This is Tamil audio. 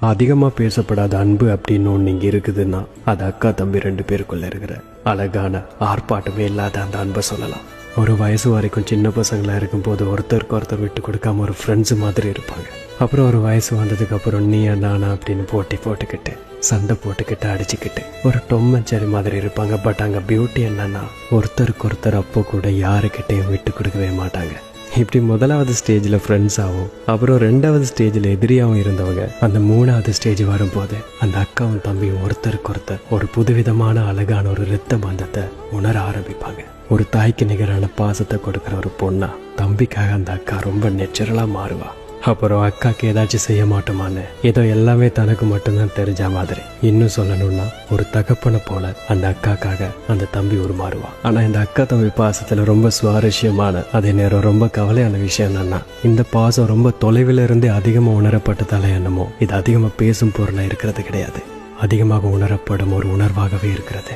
அதிகமாக பேசப்படாத அன்பு அப்படின்னு ஒன்று இங்கே இருக்குதுன்னா அது அக்கா தம்பி 2 பேருக்குள்ள இருக்கிற அழகான ஆர்ப்பாட்டமே இல்லாத அந்த அன்பை சொல்லலாம். ஒரு வயசு வரைக்கும் சின்ன பசங்களாக இருக்கும்போது ஒருத்தருக்கு ஒருத்தர் விட்டு கொடுக்காம ஒரு ஃப்ரெண்ட்ஸு மாதிரி இருப்பாங்க. அப்புறம் ஒரு வயசு வந்ததுக்கப்புறம் நீயா நானா அப்படின்னு போட்டுக்கிட்டு சண்டை போட்டுக்கிட்டு அடிச்சுக்கிட்டு ஒரு டொம்மச்சேரி மாதிரி இருப்பாங்க. பட் அங்கே பியூட்டி என்னன்னா ஒருத்தருக்கு ஒருத்தர் அப்போ கூட யாருக்கிட்டையும் விட்டு கொடுக்கவே மாட்டாங்க. இப்படி முதலாவது ஸ்டேஜில் ஃப்ரெண்ட்ஸாகவும் அப்புறம் 2வது ஸ்டேஜில் எதிரியாகவும் இருந்தவங்க அந்த 3வது ஸ்டேஜ் வரும்போது அந்த அக்காவும் தம்பியும் ஒருத்தருக்கு ஒருத்தர் ஒரு புதுவிதமான அழகான ஒரு இரத்த பந்தத்தை உணர ஆரம்பிப்பாங்க. ஒரு தாய்க்கு நிகரான பாசத்தை கொடுக்குற ஒரு பொண்ணா தம்பிக்காக அந்த அக்கா ரொம்ப நேச்சுரலாக மாறுவா. அப்புறம் அக்காவுக்கு ஏதாச்சும் செய்ய மாட்டோமான்னு ஏதோ எல்லாமே தனக்கு மட்டும்தான் தெரிஞ்ச மாதிரி. இன்னும் சொல்லணும்னா ஒரு தகப்பனை போல அந்த அக்காக்காக அந்த தம்பி உருமாறுவா. ஆனால் இந்த அக்கா தம்பி பாசத்தில் ரொம்ப சுவாரஸ்யமான அதே நேரம் ரொம்ப கவலையான விஷயம் என்னன்னா இந்த பாசம் ரொம்ப தொலைவில் இருந்தே அதிகமாக உணரப்பட்டதால என்னமோ இது அதிகமாக பேசும் பொருளாக இருக்கிறது கிடையாது. அதிகமாக உணரப்படும் ஒரு உணர்வாகவே இருக்கிறது.